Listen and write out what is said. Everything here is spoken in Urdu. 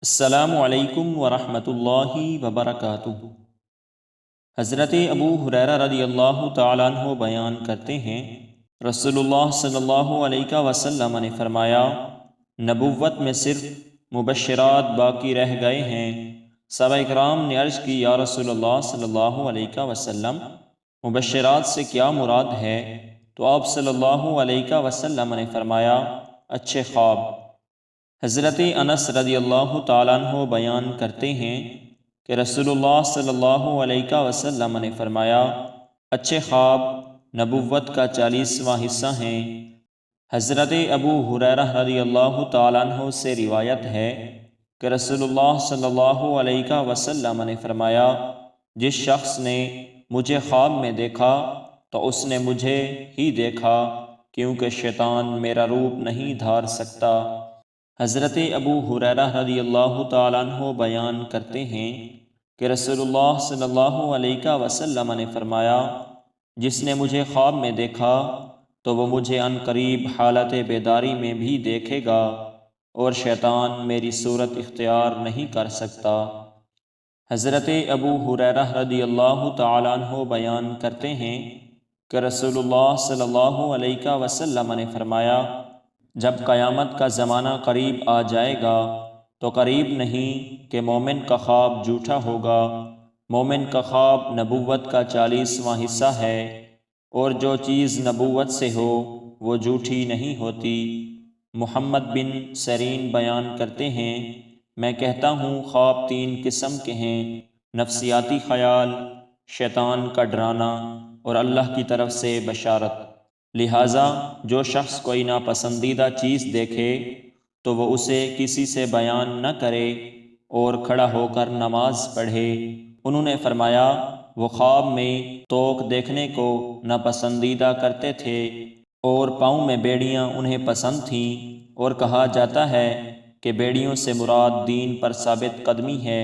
السلام علیکم ورحمۃ اللہ وبرکاتہ۔ حضرت ابو ہریرہ رضی اللہ تعالیٰ عنہ بیان کرتے ہیں، رسول اللہ صلی اللہ علیہ وسلم نے فرمایا، نبوت میں صرف مبشرات باقی رہ گئے ہیں۔ صحابہ کرام نے عرض کی، یا رسول اللہ صلی اللہ علیہ وسلم، مبشرات سے کیا مراد ہے؟ تو آپ صلی اللہ علیہ وسلم نے فرمایا، اچھے خواب۔ حضرت انس رضی اللہ تعالیٰ عنہ بیان کرتے ہیں کہ رسول اللہ صلی اللہ علیہ وسلم نے فرمایا، اچھے خواب نبوت کا 40واں حصہ ہیں۔ حضرت ابو ہریرہ رضی اللہ تعالیٰ عنہ سے روایت ہے کہ رسول اللہ صلی اللہ علیہ وسلم نے فرمایا، جس شخص نے مجھے خواب میں دیکھا تو اس نے مجھے ہی دیکھا، کیونکہ شیطان میرا روپ نہیں دھار سکتا۔ حضرت ابو ہریرہ رضی اللہ تعالیٰ عنہ بیان کرتے ہیں کہ رسول اللہ صلی اللہ علیہ وسلم نے فرمایا، جس نے مجھے خواب میں دیکھا تو وہ مجھے عن قریب حالت بیداری میں بھی دیکھے گا، اور شیطان میری صورت اختیار نہیں کر سکتا۔ حضرت ابو ہریرہ رضی اللہ تعالیٰ عنہ بیان کرتے ہیں کہ رسول اللہ صلی اللہ علیہ وسلم نے فرمایا، جب قیامت کا زمانہ قریب آ جائے گا تو قریب نہیں کہ مومن کا خواب جھوٹا ہوگا۔ مومن کا خواب نبوت کا 40واں حصہ ہے، اور جو چیز نبوت سے ہو وہ جھوٹی نہیں ہوتی۔ محمد بن سیرین بیان کرتے ہیں، میں کہتا ہوں خواب 3 قسم کے ہیں، نفسیاتی خیال، شیطان کا ڈرانا، اور اللہ کی طرف سے بشارت۔ لہٰذا جو شخص کوئی ناپسندیدہ چیز دیکھے تو وہ اسے کسی سے بیان نہ کرے اور کھڑا ہو کر نماز پڑھے۔ انہوں نے فرمایا، وہ خواب میں توق دیکھنے کو ناپسندیدہ کرتے تھے، اور پاؤں میں بیڑیاں انہیں پسند تھیں، اور کہا جاتا ہے کہ بیڑیوں سے مراد دین پر ثابت قدمی ہے۔